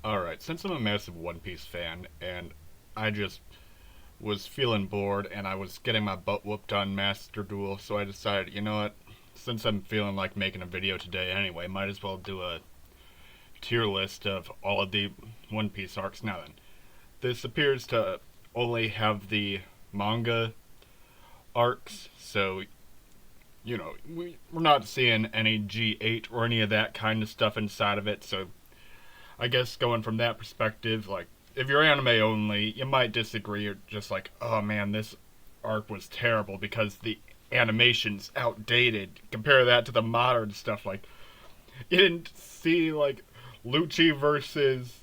Alright, since I'm a massive One Piece fan, and I just was feeling bored and I was getting my butt whooped on Master Duel, so I decided, you know what? Since I'm feeling like making a video today anyway, might as well do a tier list of all of the One Piece arcs. Now then, this appears to only have the manga arcs, so, we're not seeing any G8 or any of that kind of stuff inside of it, so I guess going from that perspective, like, if you're anime only, you might disagree. You're just like, oh man, this arc was terrible because the animation's outdated. Compare that to the modern stuff. Like, you didn't see, like, Lucci versus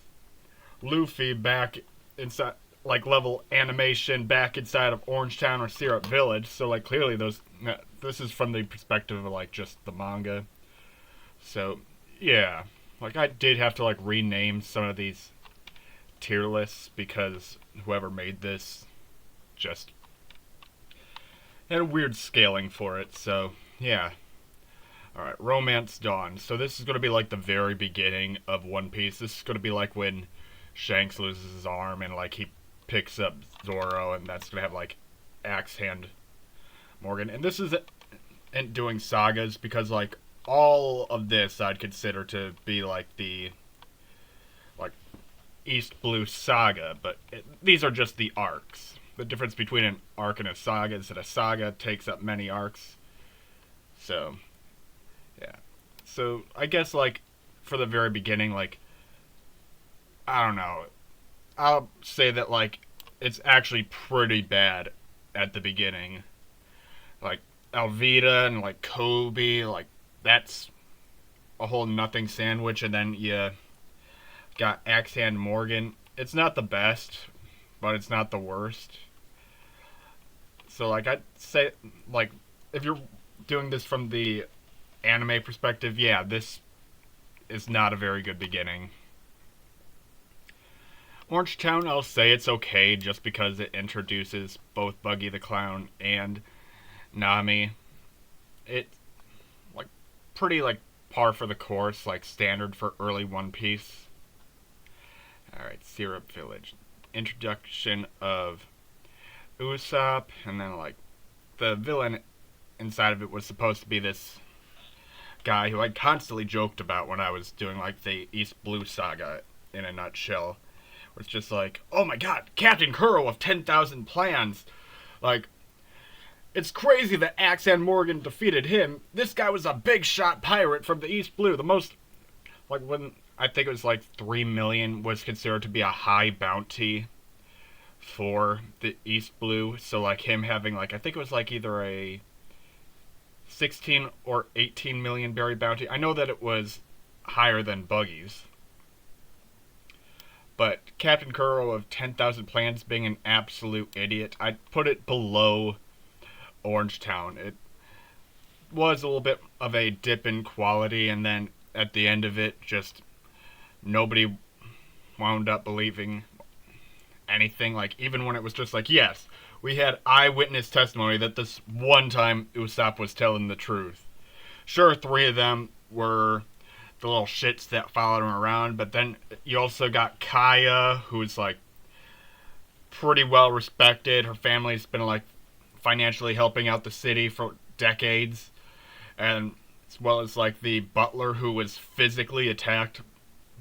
Luffy back inside, like, level animation back inside of Orange Town or Syrup Village. So, like, clearly this is from the perspective of, like, just the manga. So, yeah. Like, I did have to, like, rename some of these tier lists because whoever made this just had a weird scaling for it. So, yeah. Alright, Romance Dawn. So this is going to be like the very beginning of One Piece. This is going to be like when Shanks loses his arm and, like, he picks up Zoro, and that's going to have, like, Axe Hand Morgan. And this is doing sagas because, like, all of this I'd consider to be like the East Blue Saga, but these are just the arcs. The difference between an arc and a saga is that a saga takes up many arcs. So, yeah. So, I guess, like, for the very beginning, like, I don't know. I'll say that, like, it's actually pretty bad at the beginning. Like, Alvida and, like, Kobe, like, that's a whole nothing sandwich, and then you got Axe Hand Morgan. It's not the best, but it's not the worst. So, like, I'd say, like, if you're doing this from the anime perspective, yeah, this is not a very good beginning. Orange Town, I'll say it's okay just because it introduces both Buggy the Clown and Nami. It's, like, pretty, like, par for the course, like, standard for early One Piece. Alright, Syrup Village. Introduction of Usopp, and then, like, the villain inside of it was supposed to be this guy who I constantly joked about when I was doing, like, the East Blue Saga in a nutshell. Where it's just like, oh my god, Captain Kuro of 10,000 Plans! Like, it's crazy that Axe Hand Morgan defeated him. This guy was a big shot pirate from the East Blue. The most, like, when I think it was like 3 million was considered to be a high bounty for the East Blue. So, like, him having, like, I think it was like either a 16 or 18 million berry bounty. I know that it was higher than Buggy's. But Captain Kuro of 10,000 Plans being an absolute idiot, I'd put it below Orange Town. It was a little bit of a dip in quality, and then at the end of it, just nobody wound up believing anything. Like, even when it was just like, yes, we had eyewitness testimony that this one time Usopp was telling the truth. Sure, 3 of them were the little shits that followed him around, but then you also got Kaya, who's, like, pretty well respected. Her family's been, like, financially helping out the city for decades, and as well as, like, the butler who was physically attacked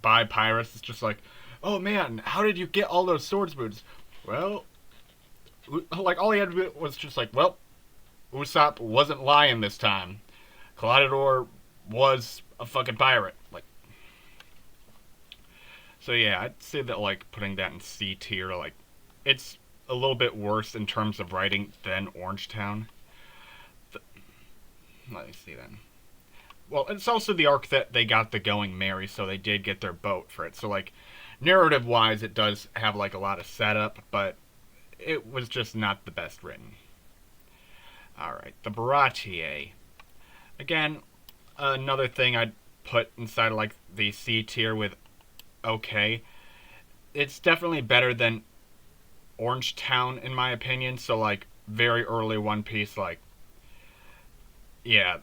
by pirates. It's just like, oh man, how did you get all those swords boots? Well, like, all he had to do was just like, well, Usopp wasn't lying this time. Gladiator was a fucking pirate. Like, so yeah, I'd say that, like, putting that in C tier, like, it's a little bit worse in terms of writing than Orange Town. Let me see then. Well, it's also the arc that they got the Going Merry, so they did get their boat for it. So, like, narrative-wise, it does have, like, a lot of setup, but it was just not the best written. Alright, the Baratie. Again, another thing I'd put inside of, like, the C tier with okay. It's definitely better than Orange Town, in my opinion. So, like, very early One Piece, like, yeah,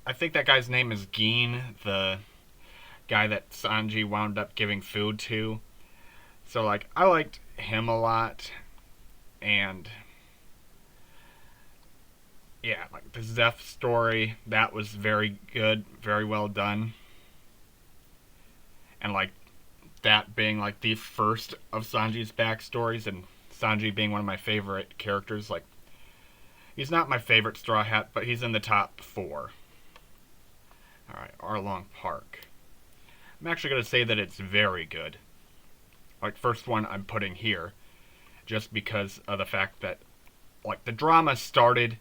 I think that guy's name is Geen, the guy that Sanji wound up giving food to. So, like, I liked him a lot. And yeah, like the Zeph story, that was very good, very well done. And like that being like the first of Sanji's backstories, and Sanji being one of my favorite characters. Like, he's not my favorite Straw Hat, but he's in the top 4. Alright, Arlong Park. I'm actually going to say that it's very good. Like, first one I'm putting here, just because of the fact that, like, the drama started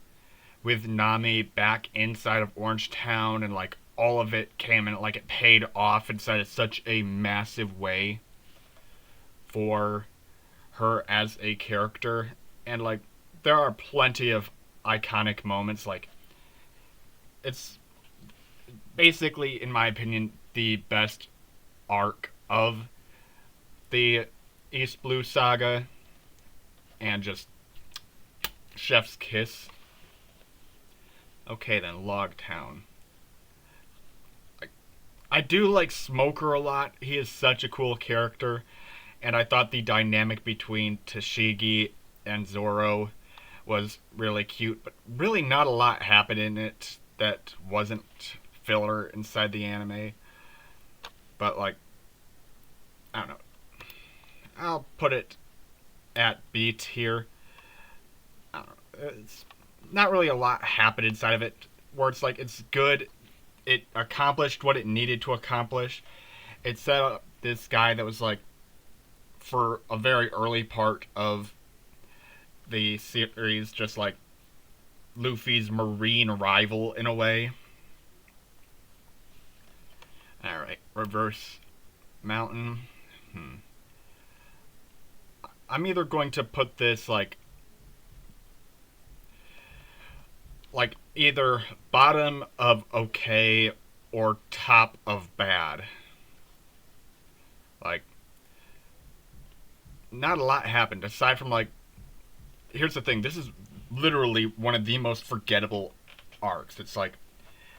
with Nami back inside of Orange Town, and, like, all of it came and, like, it paid off inside of such a massive way for her as a character. And, like, there are plenty of iconic moments. Like, it's basically, in my opinion, the best arc of the East Blue Saga, and just chef's kiss. Okay then, Log Town. I do like Smoker a lot. He is such a cool character, and I thought the dynamic between Tashigi and Zoro was really cute, but really not a lot happened in it that wasn't filler inside the anime. But, like, I don't know. I'll put it at B tier. I don't know. It's not really a lot happened inside of it, where it's like, it's good. It accomplished what it needed to accomplish. It set up this guy that was, like, for a very early part of the series, just like Luffy's marine rival in a way. Alright, Reverse Mountain. I'm either going to put this like either bottom of okay or top of bad. Like, not a lot happened aside from, like, here's the thing, this is literally one of the most forgettable arcs. It's like,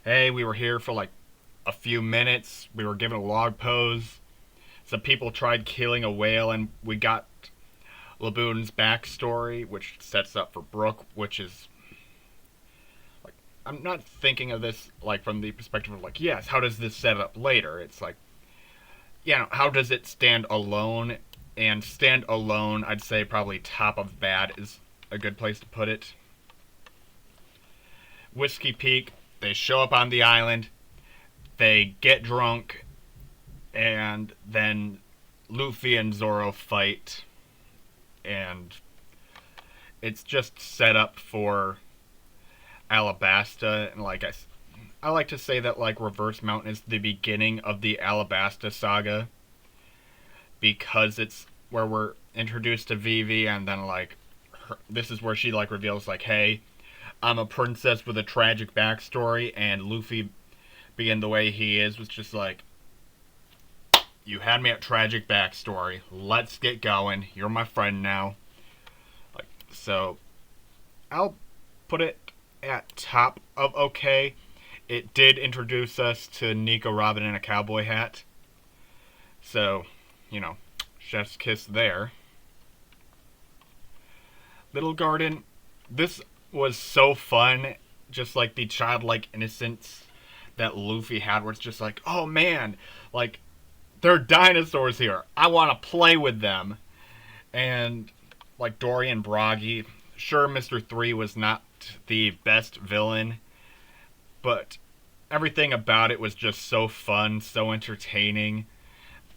hey, we were here for like a few minutes, we were given a log pose, some people tried killing a whale, and we got Laboon's backstory, which sets up for Brook, which is, like, I'm not thinking of this like from the perspective of like, yes, how does this set up later? It's like, you know, how does it stand alone? And stand alone, I'd say probably top of bad is a good place to put it. Whiskey Peak, they show up on the island, they get drunk, and then Luffy and Zoro fight, and it's just set up for Alabasta. And like I like to say that, like, Reverse Mountain is the beginning of the Alabasta saga, because it's where we're introduced to Vivi, and then, like, this is where she, like, reveals, like, hey, I'm a princess with a tragic backstory, and Luffy, being the way he is, was just like, you had me at tragic backstory, let's get going, you're my friend now. Like, so, I'll put it at top of okay. It did introduce us to Nico Robin in a cowboy hat, so, you know, chef's kiss there. Little Garden, this was so fun, just like the childlike innocence that Luffy had, where it's just like, oh man, like, there are dinosaurs here, I want to play with them. And, like, Dorian Bragi, sure, Mr. 3 was not the best villain, but everything about it was just so fun, so entertaining.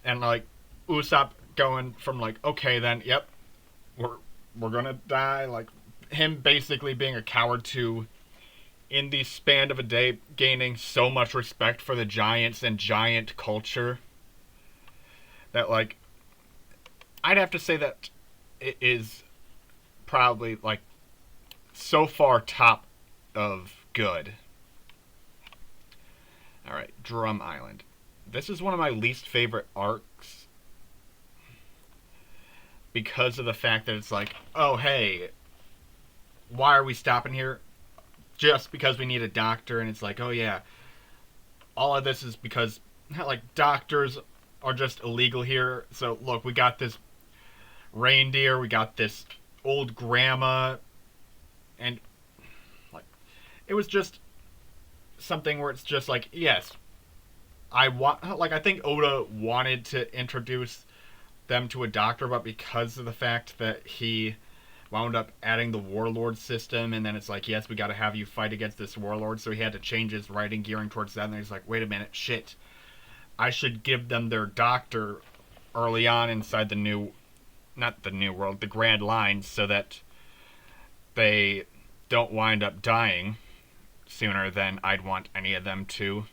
And, like, Usopp going from, like, okay then, yep, we're gonna die, like, him basically being a coward, to, in the span of a day, gaining so much respect for the giants and giant culture that, like, I'd have to say that it is probably, like, so far top of good. Alright, Drum Island. This is one of my least favorite arcs, because of the fact that it's like, oh hey, why are we stopping here? Just because we need a doctor. And it's like, oh yeah, all of this is because like doctors are just illegal here. So look, we got this reindeer, we got this old grandma, and like it was just something where it's just like, yes, I think Oda wanted to introduce them to a doctor, but because of the fact that he wound up adding the warlord system, and then it's like, yes, we got to have you fight against this warlord, so he had to change his writing gearing towards that, and he's like, wait a minute, shit, I should give them their doctor early on inside the new, not the new world, the Grand Lines, so that they don't wind up dying sooner than I'd want any of them to.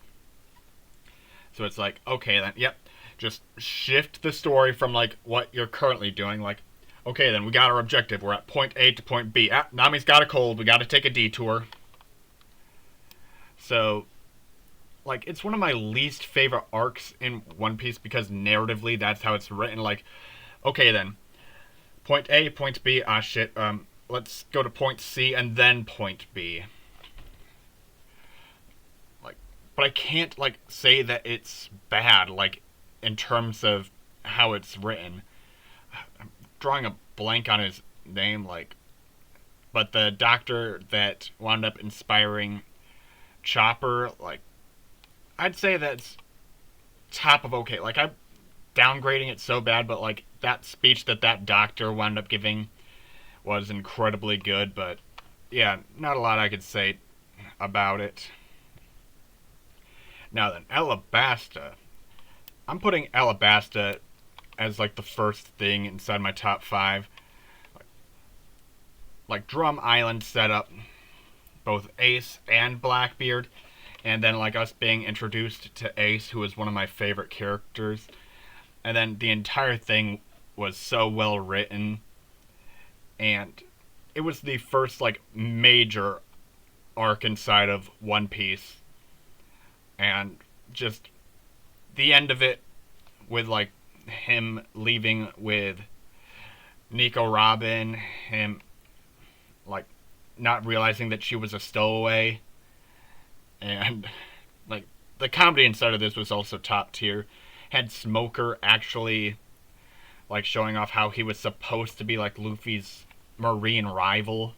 So it's like, okay then, yep, just shift the story from like what you're currently doing, like, okay then, we got our objective, we're at point A to point B. Ah, Nami's got a cold, we gotta take a detour. So, like, it's one of my least favorite arcs in One Piece because narratively that's how it's written, like, okay then, point A, point B, ah shit, let's go to point C and then point B. Like, but I can't, like, say that it's bad, like, in terms of how it's written. I'm drawing a blank on his name, like, but the doctor that wound up inspiring Chopper, like, I'd say that's top of okay. Like, I'm downgrading it so bad, but like that speech that doctor wound up giving was incredibly good. But yeah, not a lot I could say about it. Now then, Alabasta. I'm putting Alabasta as like the first thing inside my top 5. Like Drum Island setup, both Ace and Blackbeard, and then like us being introduced to Ace, who is one of my favorite characters, and then the entire thing was so well written, and it was the first like major arc inside of One Piece, and just the end of it with like him leaving with Nico Robin, him like not realizing that she was a stowaway, and like the comedy inside of this was also top tier. Had Smoker actually like showing off how he was supposed to be like Luffy's marine rival,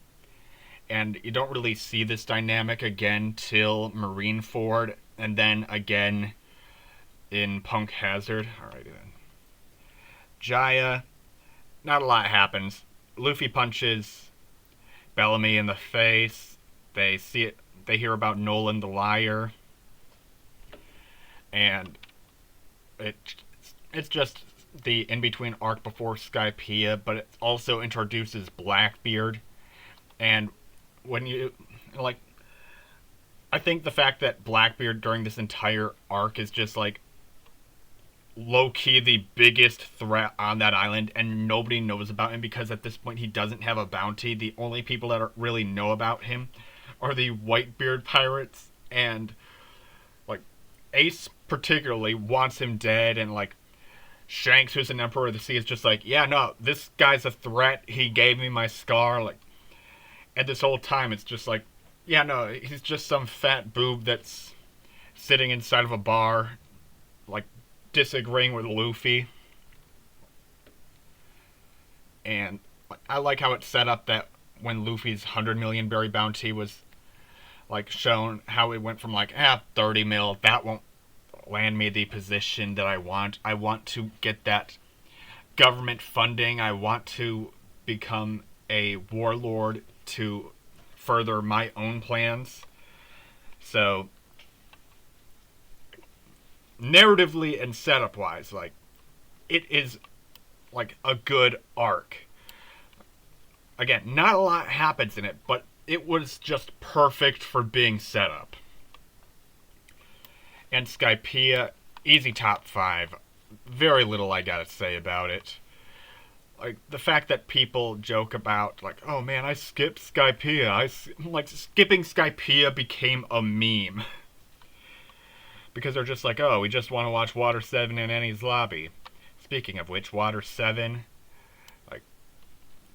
and you don't really see this dynamic again till Marineford, and then again in Punk Hazard. Alrighty then. Jaya, not a lot happens. Luffy punches Bellamy in the face. They see it. They hear about Nolan the Liar, and it's just the in between arc before Skypiea, but it also introduces Blackbeard, and when you like, I think the fact that Blackbeard during this entire arc is just like low-key the biggest threat on that island, and nobody knows about him because at this point he doesn't have a bounty. The only people that really know about him are the Whitebeard pirates, and like Ace particularly wants him dead, and like Shanks, who's an Emperor of the Sea, is just like, yeah, no, this guy's a threat, he gave me my scar, like, and this whole time it's just like, yeah, no, he's just some fat boob that's sitting inside of a bar, like, disagreeing with Luffy. And I like how it's set up that when Luffy's 100 million berry bounty was like shown, how it went from like 30 mil, that won't land me the position that I want. I want to get that government funding. I want to become a warlord to further my own plans. So narratively and setup wise, like, it is like a good arc. Again, not a lot happens in it, but it was just perfect for being set up. And Skypiea, easy top 5. Very little I gotta say about it. Like, the fact that people joke about, like, oh man, I skipped Skypiea. Like, skipping Skypiea became a meme. Because they're just like, oh, we just want to watch Water 7 in Enies Lobby. Speaking of which, Water 7, like,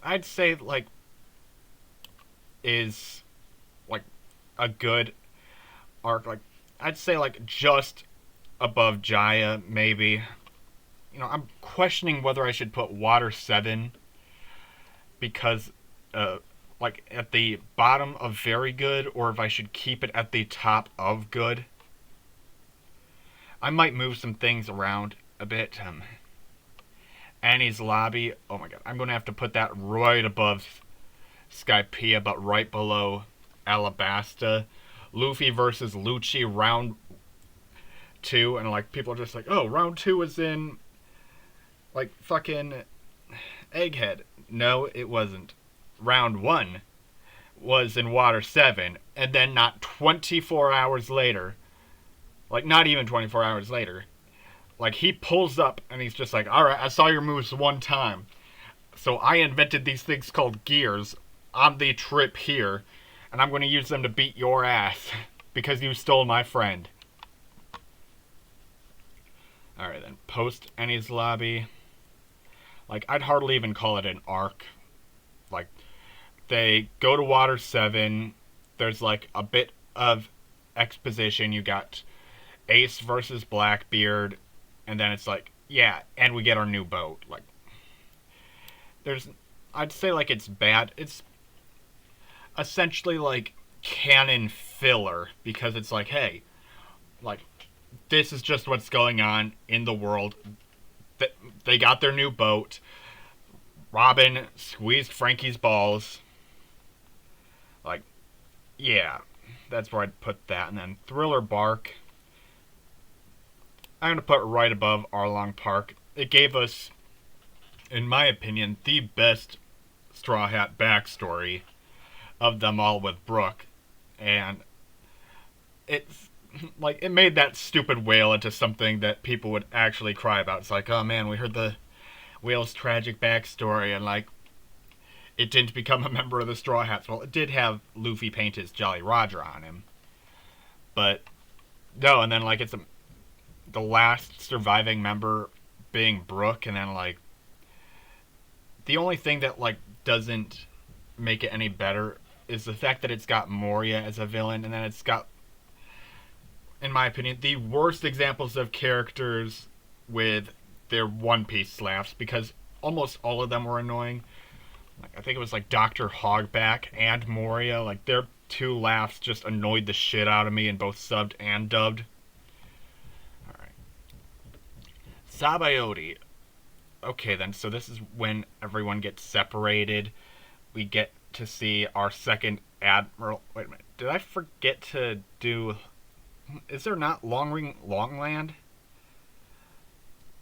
I'd say, like, is, like, a good arc. Like, I'd say, like, just above Jaya, maybe. You know, I'm questioning whether I should put Water 7 because, uh, like, at the bottom of very good, or if I should keep it at the top of good. I might move some things around a bit. Annie's Lobby, oh my god, I'm going to have to put that right above Skypiea, but right below Alabasta. Luffy versus Lucci, round 2, and like people are just like, oh, round 2 is in like fucking Egghead. No, it wasn't. Round 1 was in Water 7, and then not 24 hours later, like not even 24 hours later, like he pulls up and he's just like, alright, I saw your moves one time. So I invented these things called gears on the trip here, and I'm going to use them to beat your ass because you stole my friend. Alright then, post Enies Lobby. Like, I'd hardly even call it an arc. Like, they go to Water 7, there's like a bit of exposition, you got Ace versus Blackbeard, and then it's like, yeah, and we get our new boat. Like, there's, I'd say like it's bad. It's essentially like canon filler because it's like, hey, like, this is just what's going on in the world. They got their new boat. Robin squeezed Frankie's balls. Like, yeah, that's where I'd put that. And then Thriller Bark, I'm going to put right above Arlong Park. It gave us, in my opinion, the best Straw Hat backstory of them all with Brook. And it's like, it made that stupid whale into something that people would actually cry about. It's like, oh man, we heard the whale's tragic backstory, and like, it didn't become a member of the Straw Hats. Well, it did have Luffy paint his Jolly Roger on him, but no. And then like, it's the last surviving member being Brook, and then like, the only thing that like doesn't make it any better is the fact that it's got Moria as a villain, and then it's got, in my opinion, the worst examples of characters with their One Piece slaps, because almost all of them were annoying. Like, I think it was like Dr. Hogback and Moria. Like, their two laughs just annoyed the shit out of me in both subbed and dubbed. Alright. Sabaody. Okay then, so this is when everyone gets separated. We get to see our second admiral. Wait a minute. Did I forget to do... Is there not Longland?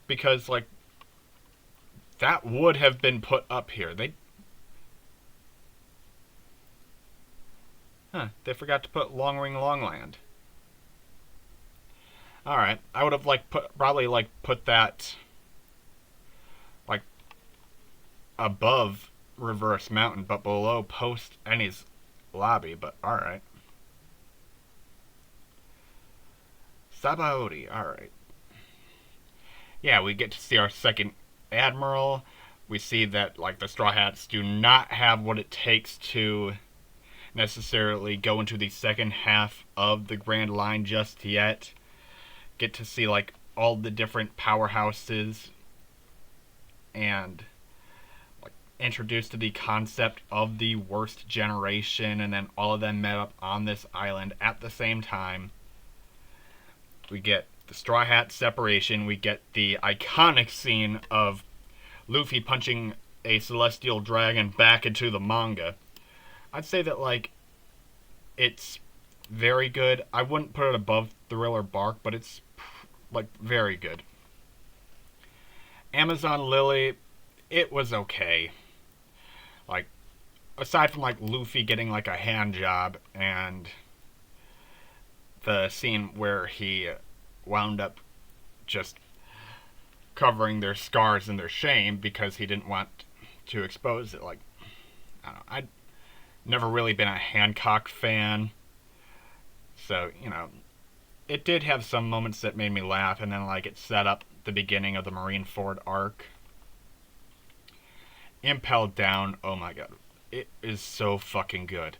Because, like, that would have been put up here. They forgot to put Longland. Alright, I would have, like, probably put that, like, above Reverse Mountain, but below Post Enies Lobby, but alright. Sabaody, alright. Yeah, we get to see our second admiral. We see that, like, the Straw Hats do not have what it takes to necessarily go into the second half of the Grand Line just yet. Get to see, like, all the different powerhouses and, like, introduced to the concept of the worst generation, and then all of them met up on this island at the same time. We get the Straw Hat separation. We get the iconic scene of Luffy punching a celestial dragon back into the manga. I'd say that, like, it's very good. I wouldn't put it above Thriller Bark, but it's, like, very good. Amazon Lily, it was okay. Like, aside from, like, Luffy getting, like, a hand job and the scene where he wound up just covering their scars and their shame because he didn't want to expose it. Like, I don't know, I'd never really been a Hancock fan, so, you know, it did have some moments that made me laugh, and then, like, it set up the beginning of the Marineford arc. Impel Down, oh my god, it is so fucking good.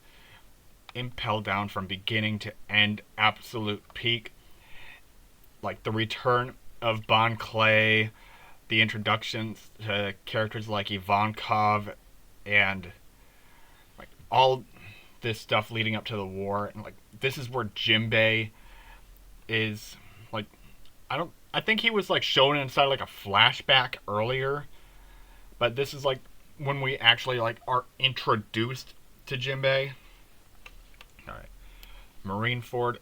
Impel Down from beginning to end, absolute peak. like the return of Bon Clay, the introductions to characters like Ivankov, and like all this stuff leading up to the war, and like this is where Jimbei is like I think he was like shown inside like a flashback earlier, but this is like when we actually like are introduced to Jimbei. Alright. Marineford.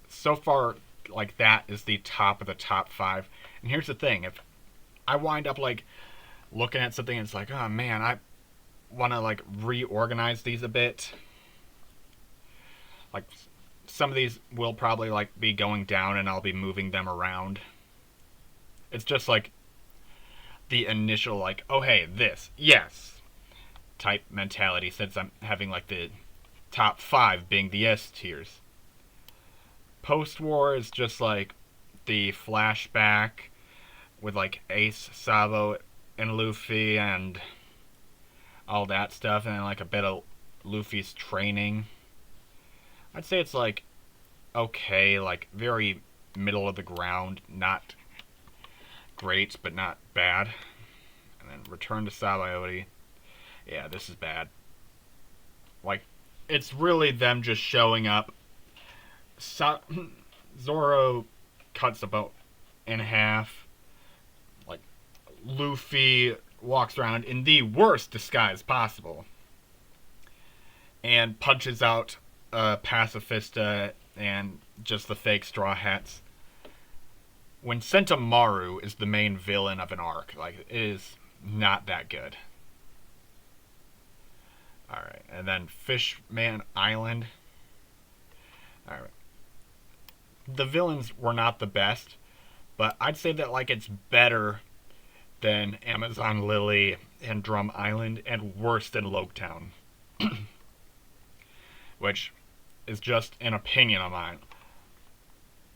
So far, like that is the top of the top 5. And here's the thing, if I wind up like looking at something and it's like, oh man, I wanna like reorganize these a bit. Like some of these will probably like be going down and I'll be moving them around. It's just like the initial like, oh hey, this, yes, type mentality, since I'm having like the top 5 being the S tiers. Post-war is just like the flashback with like Ace, Sabo, and Luffy and all that stuff, and then like a bit of Luffy's training. I'd say it's like okay, like very middle of the ground, not great, but not bad. And then Return to Sabaody. Yeah, this is bad. Like, it's really them just showing up. Zoro cuts the boat in half. Like, Luffy walks around in the worst disguise possible. And punches out Pacifista and just the fake Straw Hats. When Sentomaru is the main villain of an arc, like, it is not that good. Alright, and then Fishman Island. Alright. The villains were not the best, but I'd say that, like, it's better than Amazon Lily and Drum Island, and worse than Loketown. Which is just an opinion of mine.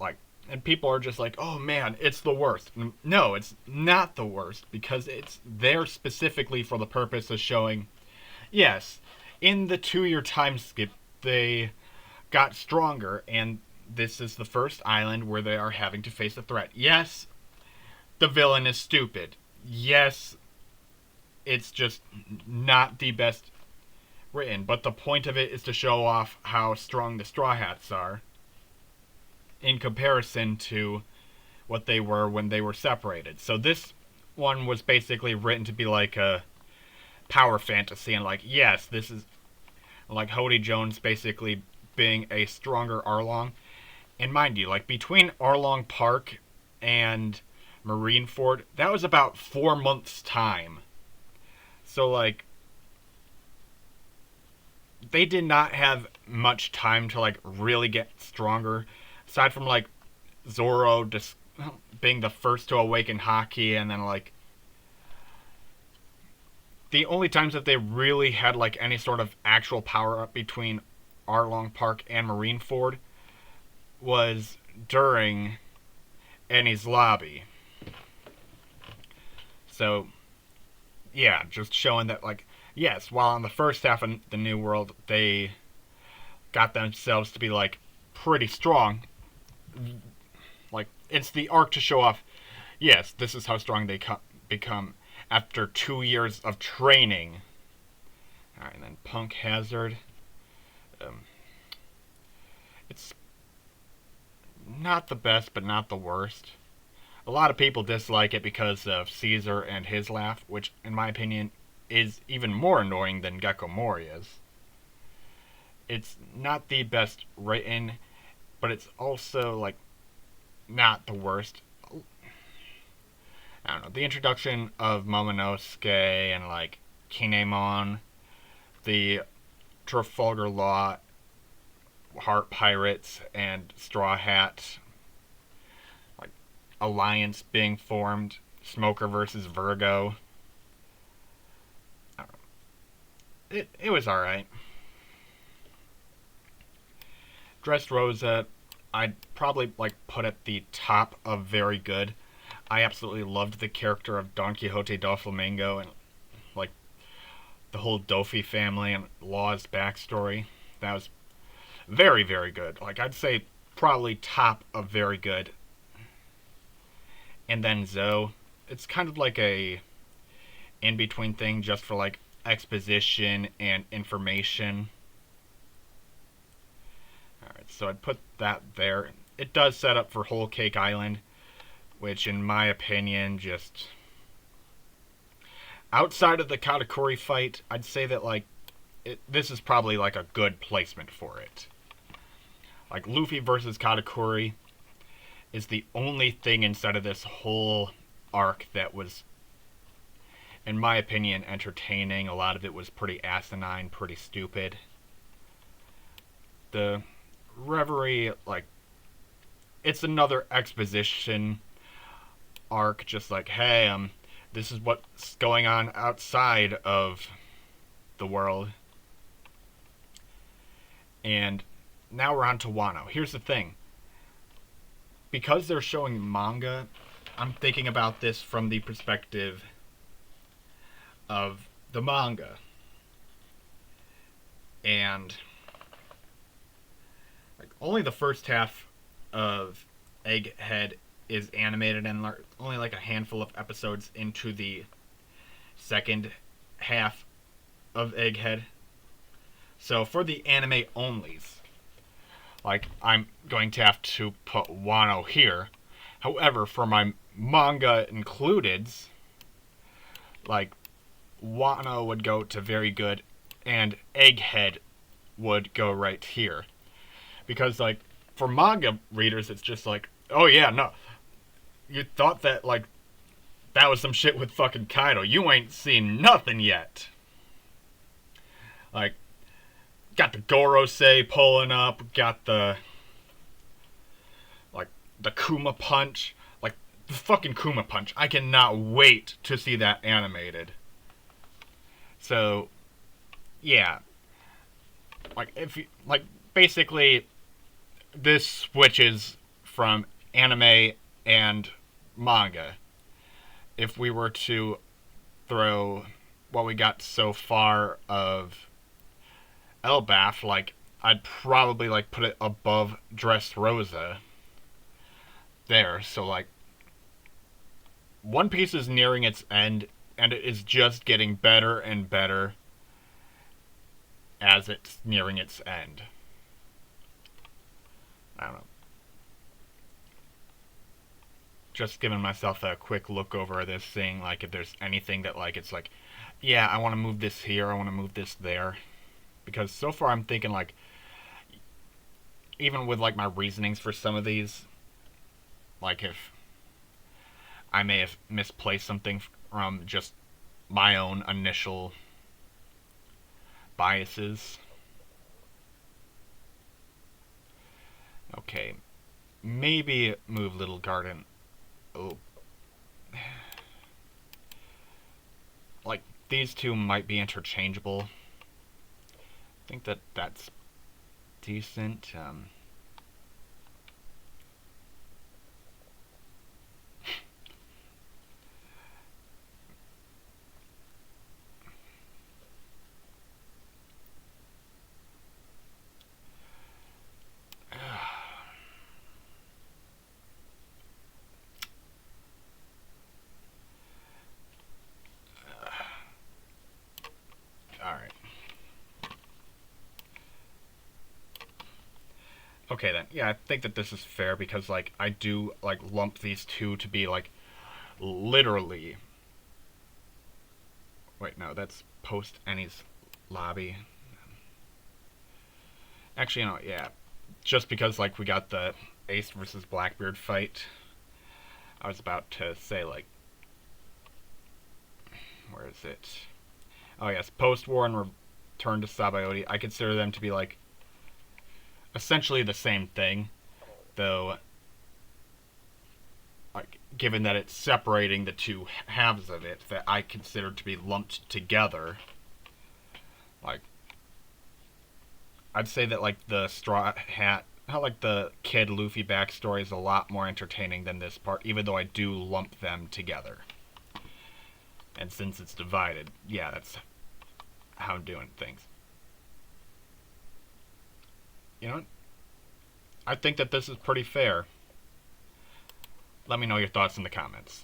Like, and people are just like, oh man, it's the worst. No, it's not the worst, because it's there specifically for the purpose of showing, yes, in the 2-year time skip, they got stronger, and this is the first island where they are having to face a threat. Yes, the villain is stupid. Yes, it's just not the best written, but the point of it is to show off how strong the Straw Hats are in comparison to what they were when they were separated. So this one was basically written to be like a power fantasy, and like, yes, this is like Hody Jones basically being a stronger Arlong. And mind you, like between Arlong Park and Marineford, that was about 4 months' time. So like, they did not have much time to like really get stronger, aside from like Zoro just being the first to awaken Haki, and then like the only times that they really had like any sort of actual power up between Arlong Park and Marineford was during Enies Lobby. So yeah, just showing that like, yes, while in the first half of the New World they got themselves to be like pretty strong, like it's the arc to show off, yes, this is how strong they become after 2 years of training. Alright, and then Punk Hazard. It's not the best, but not the worst. A lot of people dislike it because of Caesar and his laugh, which, in my opinion, is even more annoying than Gecko Moria's. It's not the best written, but it's also, like, not the worst. I don't know, the introduction of Momonosuke and, like, Kinemon, the Trafalgar Law, Heart Pirates, and Straw Hat, like, alliance being formed, Smoker versus Virgo. I don't know. It was alright. Dressrosa, I'd probably, like, put at the top of very good. I absolutely loved the character of Don Quixote Doflamingo and, like, the whole Dofi family and Law's backstory. That was very, very good. Like, I'd say probably top of very good. and then Zoe. It's kind of like a in-between thing just for like exposition and information. Alright, so I'd put that there. It does set up for Whole Cake Island, which in my opinion just... Outside of the Katakuri fight, I'd say that like this is probably like a good placement for it. Like Luffy versus Katakuri is the only thing inside of this whole arc that was, in my opinion, entertaining. A lot of it was pretty asinine, pretty stupid. The Reverie, like, it's another exposition arc, just like, hey, this is what's going on outside of the world. And now we're on to Wano. Here's the thing. Because they're showing manga, I'm thinking about this from the perspective of the manga. And like, only the first half of Egghead is animated, and only like a handful of episodes into the second half of Egghead. So for the anime onlys, like, I'm going to have to put Wano here. However, for my manga includeds, like, Wano would go to very good, and Egghead would go right here. Because, like, for manga readers, it's just like, oh yeah, no. You thought that, like, that was some shit with fucking Kaido. You ain't seen nothing yet. Like, got the Gorosei pulling up, got the, like, the Kuma Punch. Like, the fucking Kuma Punch. I cannot wait to see that animated. So, yeah. Like, if you, like, basically, this switches from anime and manga. If we were to throw what we got so far of Elbaf, like, I'd probably, like, put it above Dressrosa there. So, like, One Piece is nearing its end, and it is just getting better and better as it's nearing its end. I don't know. Just giving myself a quick look over this, seeing, like, if there's anything that, like, it's like, yeah, I want to move this here, I want to move this there. Because so far I'm thinking, like, even with, like, my reasonings for some of these, like, if I may have misplaced something from just my own initial biases. Okay, maybe move Little Garden. Oh. Like, these two might be interchangeable. I think that that's decent. Alright. Okay then. Yeah, I think that this is fair because, like, I do, like, lump these two to be, like, literally... Wait, no, that's post Enies Lobby. Actually, you know, yeah. Just because, like, we got the Ace versus Blackbeard fight, I was about to say, like... Where is it? Oh, yes, post-war and return to Sabaody. I consider them to be, like, essentially the same thing, though, like, given that it's separating the two halves of it that I consider to be lumped together, like, I'd say that, like, the Straw Hat, how, like, the Kid Luffy backstory is a lot more entertaining than this part, even though I do lump them together. And since it's divided, yeah, that's how I'm doing things. You know what? I think that this is pretty fair. Let me know your thoughts in the comments.